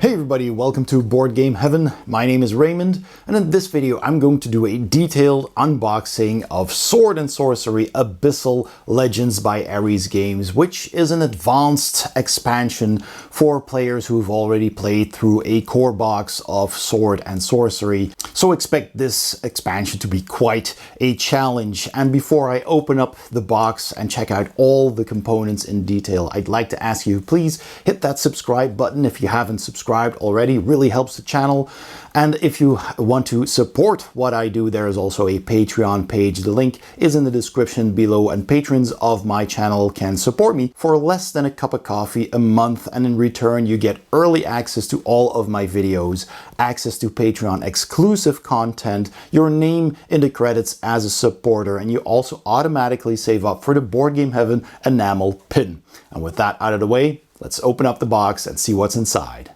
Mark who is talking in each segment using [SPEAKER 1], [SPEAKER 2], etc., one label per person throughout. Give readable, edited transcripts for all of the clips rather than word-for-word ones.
[SPEAKER 1] Hey everybody, welcome to Board Game Heaven. My name is Raymond, and in this video I'm going to do a detailed unboxing of Sword and Sorcery Abyssal Legends by ARES Games, which is an advanced expansion for players who've already played through a core box of Sword and Sorcery. So expect this expansion to be quite a challenge. And before I open up the box and check out all the components in detail, I'd like to ask you, please hit that subscribe button if you haven't subscribed already. Really helps the channel. And if you want to support what I do, there is also a Patreon page. The link is in the description below, and patrons of my channel can support me for less than a cup of coffee a month, and in return you get early access to all of my videos, access to Patreon exclusive content, your name in the credits as a supporter, and you also automatically save up for the Board Game Heaven enamel pin. And with that out of the way, let's open up the box and see what's inside.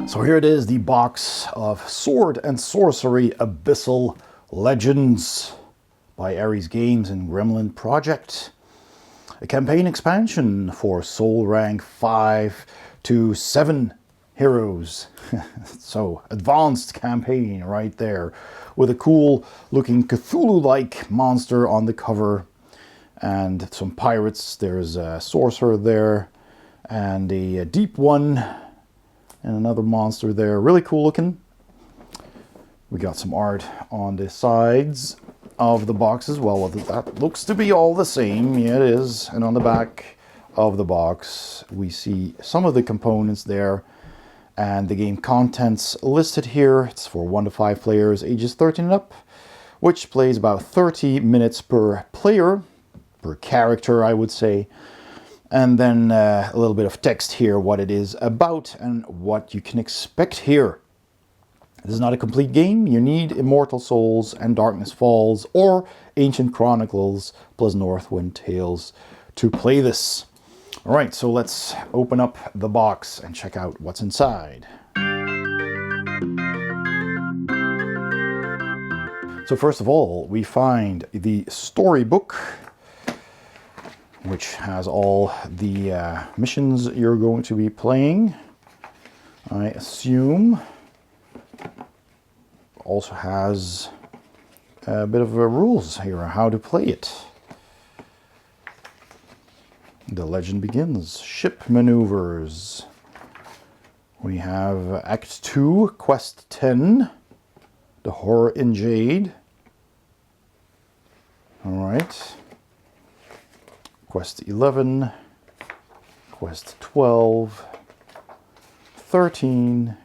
[SPEAKER 1] So here it is, the box of Sword and Sorcery Abyssal Legends by ARES Games and Gremlin Project. A campaign expansion for soul rank 5 to 7 heroes. So advanced campaign right there, with a cool looking Cthulhu-like monster on the cover and some pirates. There's a sorcerer there and a deep one and another monster there. Really cool looking. We got some art on the sides of the box as well. That looks to be all the same. Yeah, it is. And on the back of the box we see some of the components there and the game contents listed here. It's for 1 to 5 players ages 13 and up, which plays about 30 minutes per player, per character I would say. And then a little bit of text here, what it is about and what you can expect here. This is not a complete game. You need Immortal Souls and Darkness Falls or Ancient Chronicles plus Northwind Tales to play this. All right, so let's open up the box and check out what's inside. So first of all, we find the storybook, which has all the missions you're going to be playing, I assume. Also has a bit of rules here, how to play it. The legend begins. Ship maneuvers. We have Act 2, Quest 10, The Horror in Jade. All right. Quest 11, Quest 12, 13,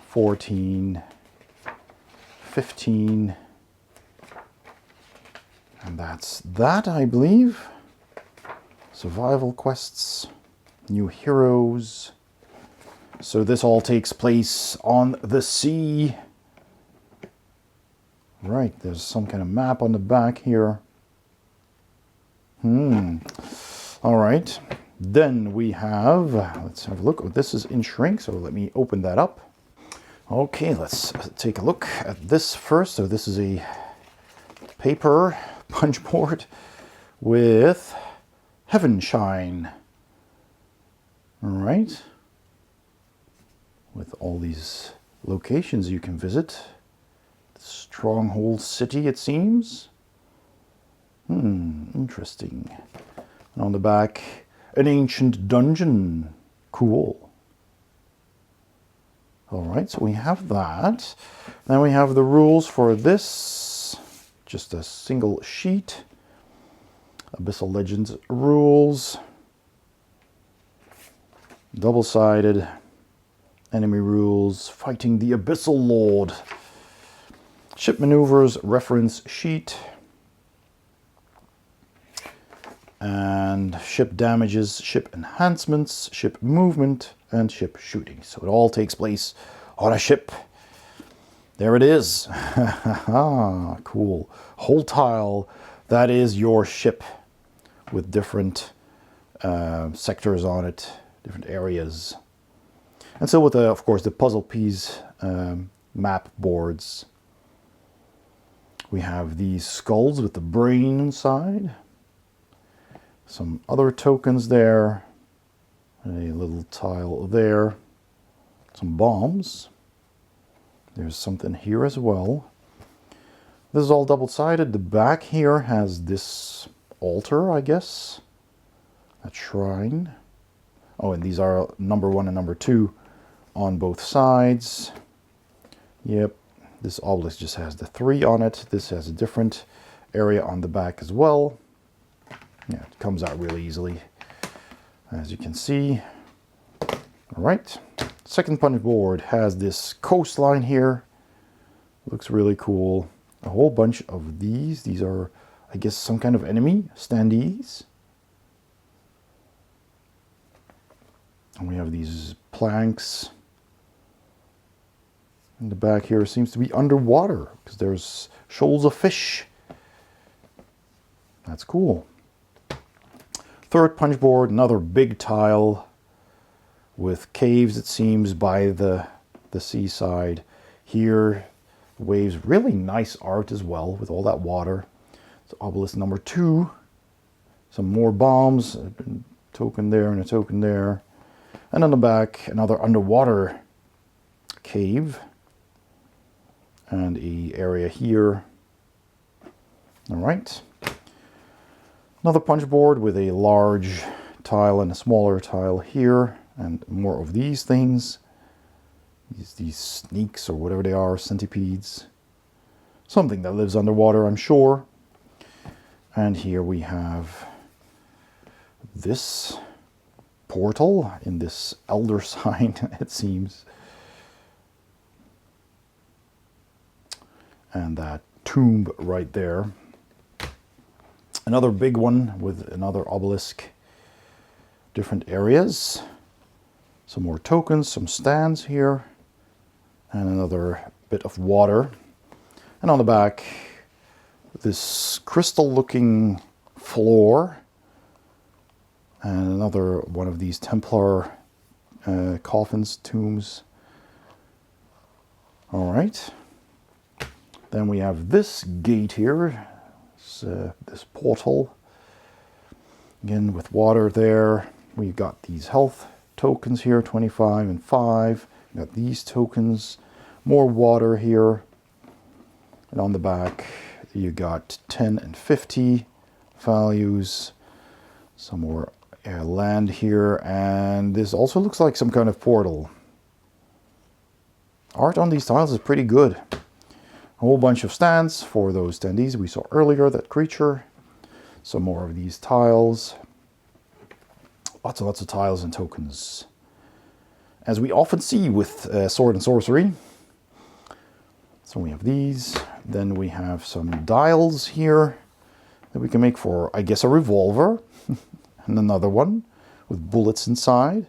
[SPEAKER 1] 14, 15, and that's that, I believe. Survival quests, new heroes. So this all takes place on the sea. Right, there's some kind of map on the back here. All right, then we have, let's have a look. Oh, this is in shrink, so let me open that up. Okay, let's take a look at this first. So this is a paper punch board with Heaven Shine. All right, with all these locations you can visit. Stronghold City, it seems. Interesting. And on the back, an ancient dungeon. Cool. All right, so we have that. Then we have the rules for this. Just a single sheet. Abyssal Legends rules. Double-sided. Enemy rules. Fighting the Abyssal Lord. Ship maneuvers reference sheet. And ship damages, ship enhancements, ship movement, and ship shooting. So it all takes place on a ship. There it is. Cool. Whole tile, that is your ship with different sectors on it, different areas. And so with, of course, the puzzle piece map boards. We have these skulls with the brain inside. Some other tokens there. A little tile there. Some bombs. There's something here as well. This is all double-sided. The back here has this altar, I guess. A shrine. Oh, and these are number 1 and number 2 on both sides. Yep, this obelisk just has the 3 on it. This has a different area on the back as well. Yeah, it comes out really easily, as you can see. All right, second punch board has this coastline here. Looks really cool. A whole bunch of these. These are, I guess, some kind of enemy standees. And we have these planks. In the back here seems to be underwater because there's shoals of fish. That's cool. Third punch board, another big tile with caves, it seems, by the seaside. Here, waves, really nice art as well with all that water. So obelisk number 2. Some more bombs, a token there and a token there. And on the back, another underwater cave. And an area here. All right. Another punch board with a large tile and a smaller tile here. And more of these things. These snakes or whatever they are, centipedes. Something that lives underwater, I'm sure. And here we have this portal in this elder sign, it seems. And that tomb right there. Another big one with another obelisk. Different areas. Some more tokens, some stands here. And another bit of water. And on the back, this crystal-looking floor. And another one of these Templar coffins, tombs. All right. Then we have this gate here, this portal. Again, with water there. We've got these health tokens here, 25 and 5. We've got these tokens, more water here. And on the back, you got 10 and 50 values. Some more land here. And this also looks like some kind of portal. Art on these tiles is pretty good. A whole bunch of stands for those standees we saw earlier, that creature. Some more of these tiles. Lots and lots of tiles and tokens. As we often see with Sword and Sorcery. So we have these. Then we have some dials here that we can make for, I guess, a revolver. And another one with bullets inside.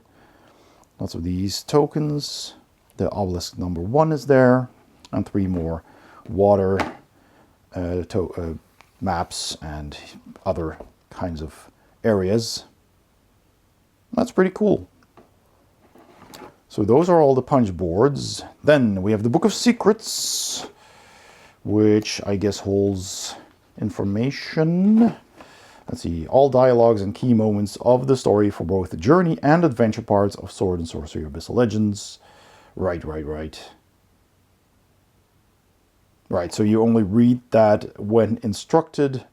[SPEAKER 1] Lots of these tokens. The obelisk number 1 is there. And 3 more water maps and other kinds of areas. That's pretty cool. So those are all the punch boards. Then we have the Book of Secrets, which I guess holds information. Let's see, all dialogues and key moments of the story for both the journey and adventure parts of Sword and Sorcery Abyssal Legends. Right. Right, so you only read that when instructed.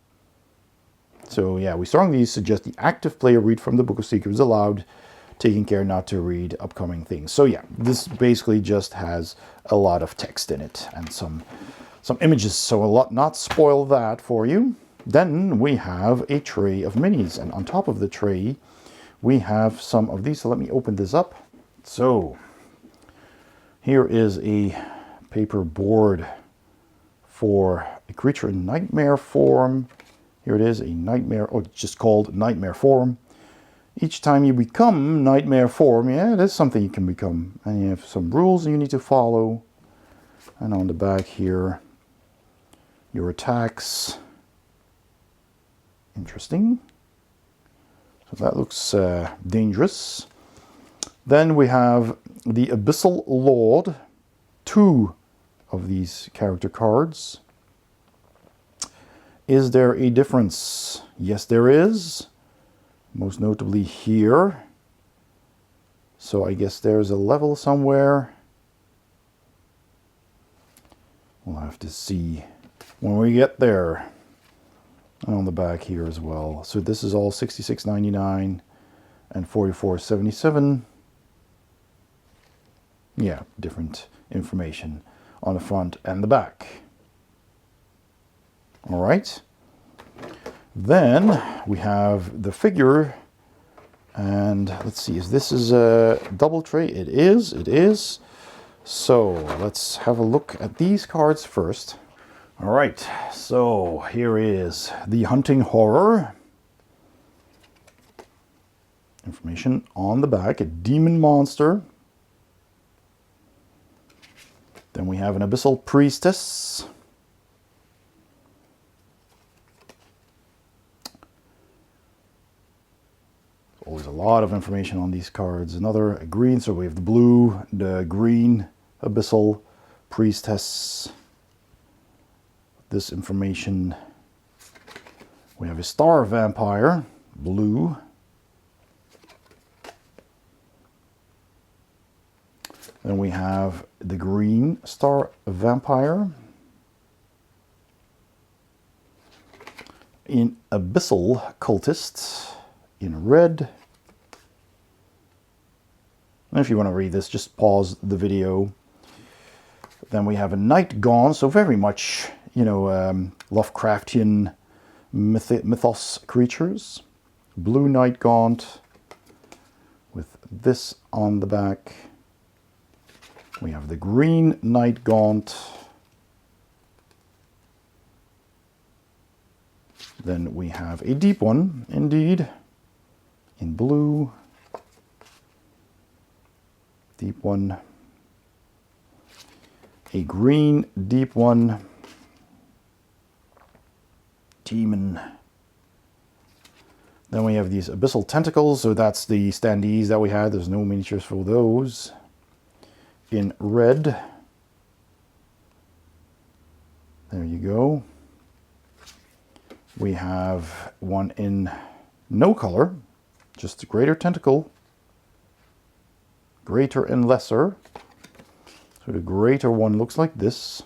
[SPEAKER 1] So yeah, we strongly suggest the active player read from the Book of Secrets aloud, taking care not to read upcoming things. So yeah, this basically just has a lot of text in it and some images, so I'll not spoil that for you. Then we have a tray of minis, and on top of the tray we have some of these. So let me open this up. So here is a paper board for a creature in nightmare form. Here it is, a nightmare, or it's just called nightmare form. Each time you become nightmare form, yeah, it is something you can become. And you have some rules you need to follow. And on the back here, your attacks. Interesting. So that looks dangerous. Then we have the Abyssal Lord, 2 of these character cards. Is there a difference? Yes, there is. Most notably here. So I guess there's a level somewhere. We'll have to see when we get there. And on the back here as well. So this is all $66.99 and $44.77. Yeah, different information on the front and the back. All right. Then we have the figure. And let's see, this is a double tray? It is, it is. So let's have a look at these cards first. All right, so here is the Hunting Horror. Information on the back, a demon monster. Then we have an Abyssal Priestess. Always a lot of information on these cards. Another green, so we have the blue, the green Abyssal Priestess. This information. We have a Star Vampire, blue. Then we have the green Star Vampire. In Abyssal Cultist, in red. And if you want to read this, just pause the video. Then we have a Night Gaunt, so very much, you know, Lovecraftian mythos creatures. Blue Night Gaunt with this on the back. We have the green Night Gaunt. Then we have a deep one, indeed, in blue. Deep one. A green deep one. Demon. Then we have these Abyssal Tentacles, so that's the standees that we had. There's no miniatures for those. In red. There you go. We have one in no color, just a greater tentacle. Greater and lesser. So the greater one looks like this.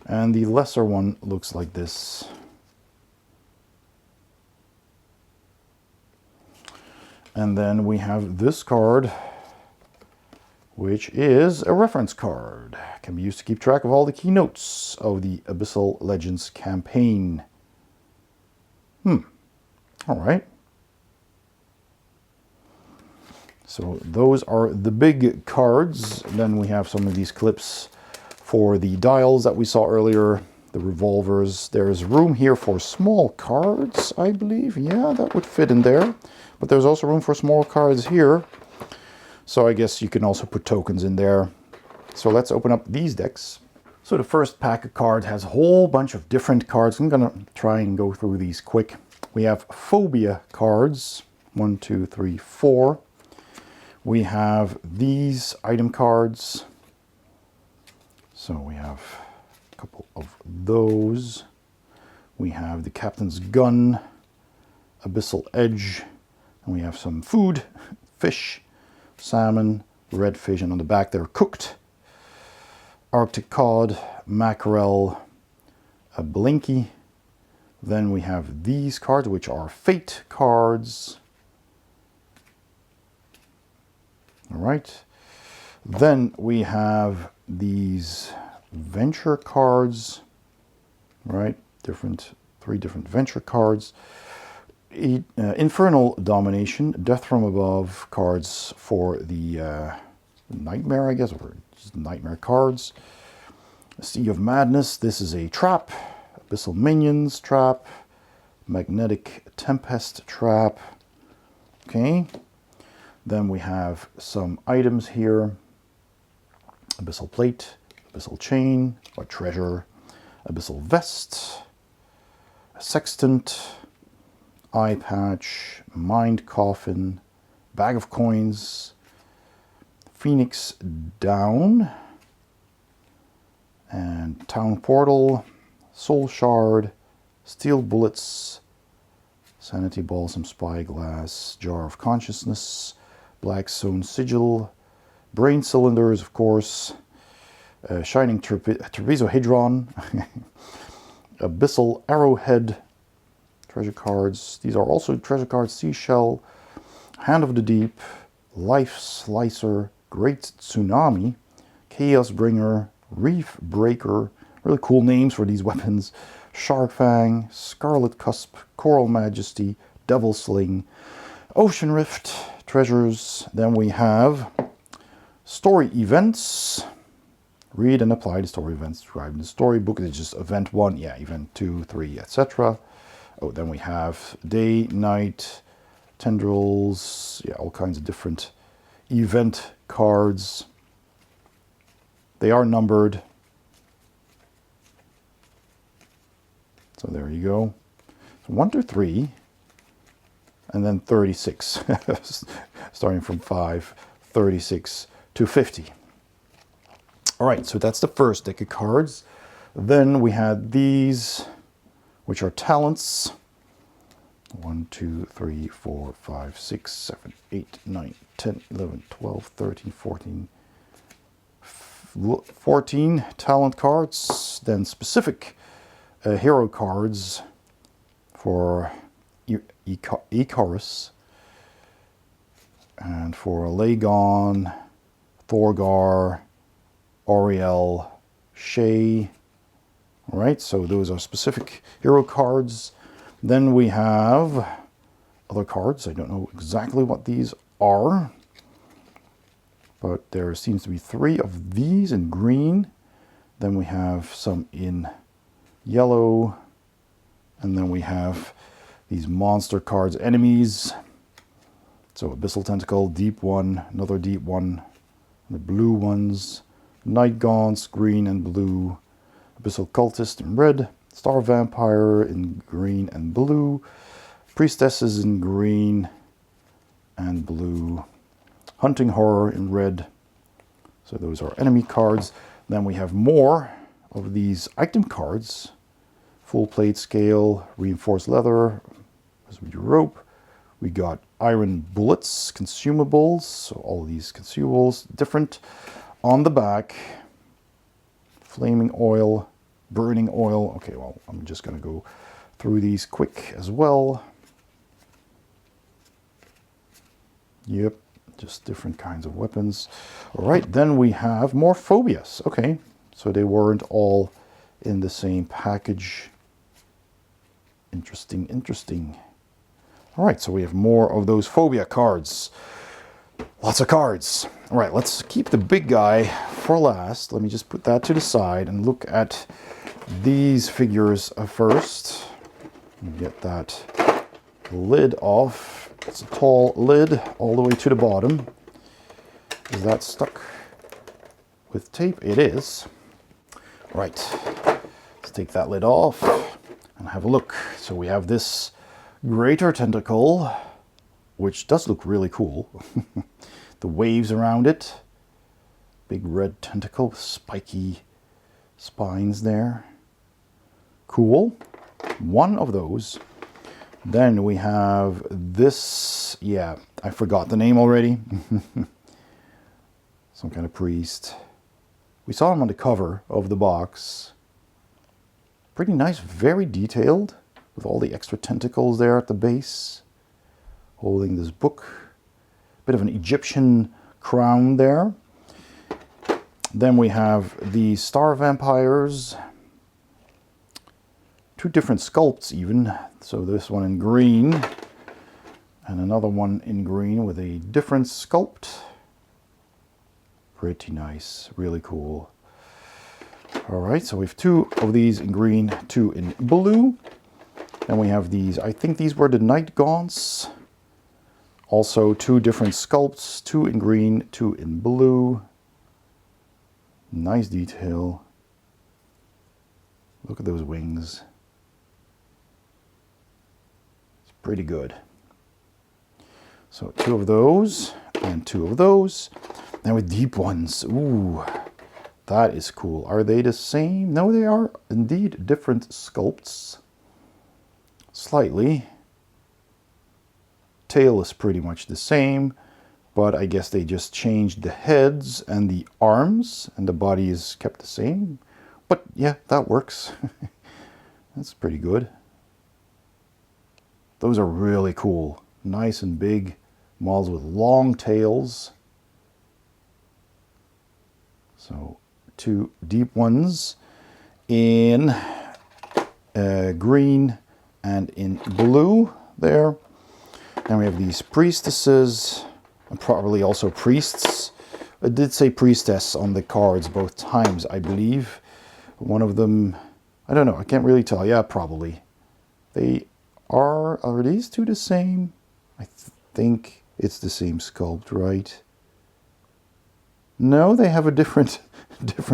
[SPEAKER 1] And the lesser one looks like this. And then we have this card, which is a reference card. Can be used to keep track of all the key notes of the Abyssal Legends campaign. All right. So those are the big cards. Then we have some of these clips for the dials that we saw earlier, the revolvers. There's room here for small cards, I believe. Yeah, that would fit in there. But there's also room for small cards here. So I guess you can also put tokens in there. So let's open up these decks. So the first pack of cards has a whole bunch of different cards. I'm gonna try and go through these quick. We have phobia cards, 1, 2, 3, 4. We have these item cards. So we have a couple of those. We have the Captain's Gun, Abyssal Edge, and we have some food, fish, salmon, redfish, and on the back they're cooked. Arctic cod, mackerel, a blinky. Then we have these cards, which are fate cards. All right. Then we have these venture cards, right? Three different venture cards. Infernal Domination, Death from Above cards for the Nightmare, I guess, or just Nightmare cards. Sea of Madness, this is a trap. Abyssal Minions trap. Magnetic Tempest trap. Okay. Then we have some items here. Abyssal Plate, Abyssal Chain, or Treasure, Abyssal Vest, a Sextant, Eye Patch, Mind Coffin, Bag of Coins, Phoenix Down, and Town Portal, Soul Shard, Steel Bullets, Sanity Balsam, Spyglass, Jar of Consciousness, Black Stone Sigil, Brain Cylinders, of course, Shining Trapezohedron, Abyssal Arrowhead, treasure cards. These are also treasure cards. Seashell, Hand of the Deep, Life Slicer, Great Tsunami, Chaos Bringer, Reef Breaker. Really cool names for these weapons. Shark Fang, Scarlet Cusp, Coral Majesty, Devil Sling, Ocean Rift, treasures. Then we have story events. Read and apply the story events described in the storybook. It's just event 1, yeah, event 2, 3, etc. Oh, then we have day, night, tendrils, yeah, all kinds of different event cards. They are numbered. So there you go. So 1 to 3, and then 36. Starting from 5, 36 to 50. All right, so that's the first deck of cards. Then we had these, which are talents. 1, 2, 3, 4, 5, 6, 7, 8, 9, 10, 11, 12, 13, 14 talent cards. Then specific hero cards for Icarus, and for Lagon, Thorgar, Oriel, Shay. All right, so those are specific hero cards. Then we have other cards. I don't know exactly what these are, but there seems to be 3 of these in green. Then we have some in yellow, and then we have these monster cards, enemies. So Abyssal Tentacle, deep one, another deep one, the blue ones, Night Gaunts, green and blue, Abyssal Cultist in red, Star Vampire in green and blue, Priestesses in green and blue, Hunting Horror in red. So those are enemy cards. Then we have more of these item cards. Full plate scale, reinforced leather, as we do rope. We got iron bullets, consumables, so all these consumables, different. On the back, flaming oil, burning oil. Okay, well, I'm just going to go through these quick as well. Yep, just different kinds of weapons. All right, then we have more phobias. Okay, so they weren't all in the same package. Interesting, interesting. All right, so we have more of those phobia cards. Lots of cards. All right, let's keep the big guy for last. Let me just put that to the side and look at these figures first. Get that lid off. It's a tall lid all the way to the bottom. Is that stuck with tape? It is. All right, let's take that lid off and have a look. So we have this greater tentacle, which does look really cool. The waves around it. Big red tentacle with spiky spines there. Cool. One of those. Then we have this, yeah, I forgot the name already. Some kind of priest. We saw him on the cover of the box. Pretty nice, very detailed, with all the extra tentacles there at the base. Holding this book. Bit of an Egyptian crown there. Then we have the star vampires. 2 different sculpts even. So this one in green and another one in green with a different sculpt. Pretty nice, really cool. All right, so we have 2 of these in green, 2 in blue. And we have these, I think these were the Night Gaunts. Also 2 different sculpts, 2 in green, 2 in blue. Nice detail. Look at those wings. It's pretty good. So 2 of those and 2 of those. Now with deep ones. Ooh, that is cool. Are they the same? No, they are indeed different sculpts. Slightly. tail is pretty much the same, but I guess they just changed the heads and the arms, and the body is kept the same. But yeah, that works. That's pretty good. Those are really cool. Nice and big models with long tails. So 2 deep ones in green and in blue there. Then we have these priestesses, and probably also priests. It did say priestess on the cards both times, I believe. One of them, I don't know, I can't really tell. Yeah, probably. Are these two the same? I think it's the same sculpt, right? No, they have a different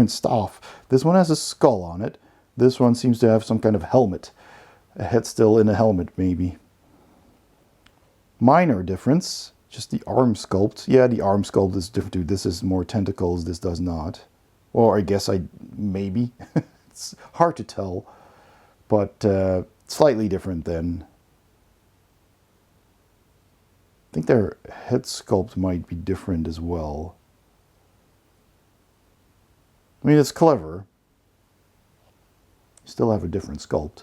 [SPEAKER 1] staff. This one has a skull on it. This one seems to have some kind of helmet. A head still in a helmet, maybe. Minor difference, just the arm sculpt. Yeah, the arm sculpt is different too. This is more tentacles, this does not. Or I guess maybe. It's hard to tell, but slightly different then. I think their head sculpt might be different as well. I mean, it's clever. Still have a different sculpt.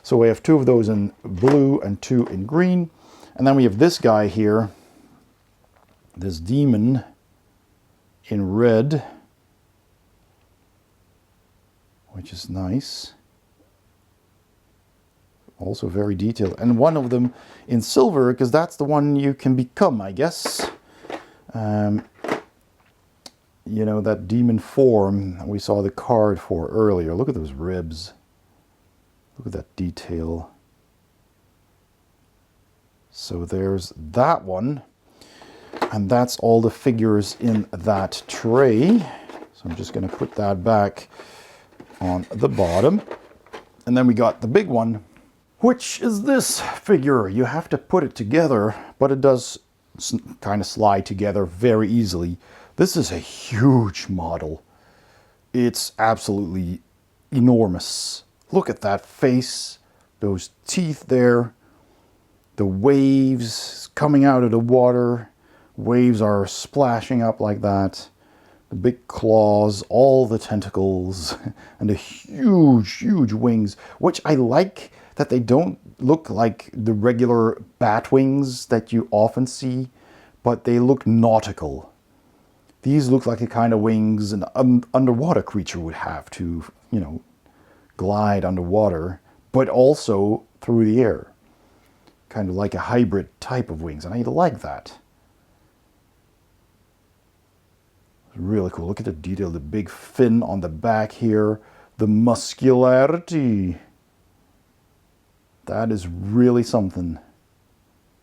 [SPEAKER 1] So we have 2 of those in blue and 2 in green. And then we have this guy here, this demon in red, which is nice. Also very detailed. And one of them in silver, because that's the one you can become, I guess. You know, that demon form we saw the card for earlier. Look at those ribs. Look at that detail. So there's that one. And that's all the figures in that tray. So I'm just going to put that back on the bottom. And then we got the big one, which is this figure. You have to put it together, but it does kind of slide together very easily. This is a huge model. It's absolutely enormous. Look at that face, those teeth there, the waves coming out of the water. Waves are splashing up like that. The big claws, all the tentacles, and the huge, huge wings, which I like that they don't look like the regular bat wings that you often see, but they look nautical. These look like the kind of wings an underwater creature would have to, you know, glide underwater, but also through the air. Kind of like a hybrid type of wings, and I like that. Really cool. Look at the detail, the big fin on the back here, the muscularity. That is really something.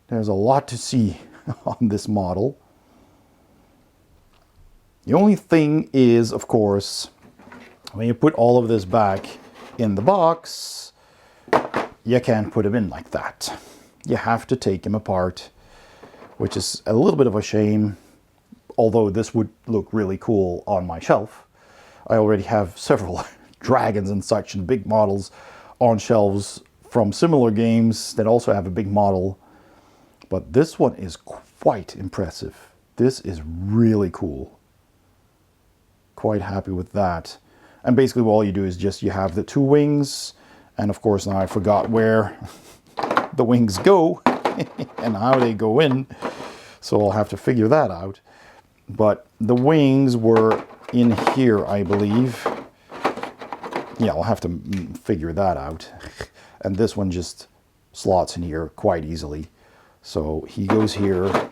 [SPEAKER 1] There's a lot to see on this model. The only thing is, of course, when you put all of this back in the box, you can't put them in like that. You have to take them apart, which is a little bit of a shame, although this would look really cool on my shelf. I already have several dragons and such and big models on shelves from similar games that also have a big model, but this one is quite impressive. This is really cool. Quite happy with that. And basically all you do is just you have the 2 wings, and of course now I forgot where the wings go and how they go in, so I'll have to figure that out. But the wings were in here, I believe. Yeah, I'll have to figure that out. And this one just slots in here quite easily. So he goes here,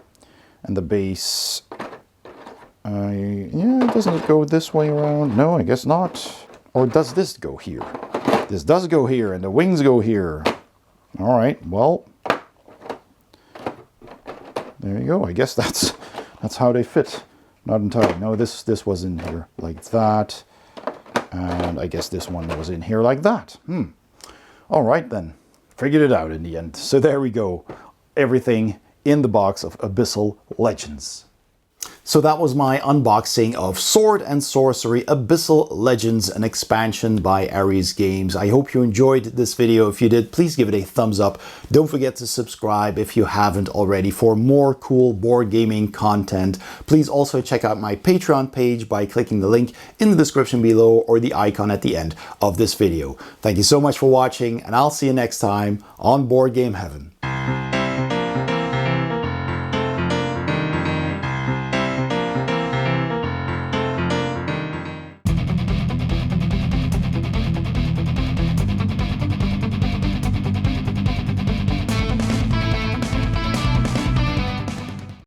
[SPEAKER 1] and the base, yeah, doesn't it go this way around? No, I guess not. Or does this go here? This does go here, and the wings go here. All right, well, there you go. I guess that's how they fit. Not entirely. No, this was in here like that. And I guess this one was in here like that. All right, then. Figured it out in the end. So there we go. Everything in the box of Abyssal Legends. So that was my unboxing of Sword and Sorcery Abyssal Legends, an expansion by ARES Games. I hope you enjoyed this video. If you did, please give it a thumbs up. Don't forget to subscribe if you haven't already for more cool board gaming content. Please also check out my Patreon page by clicking the link in the description below or the icon at the end of this video. Thank you so much for watching, and I'll see you next time on Board Game Heaven.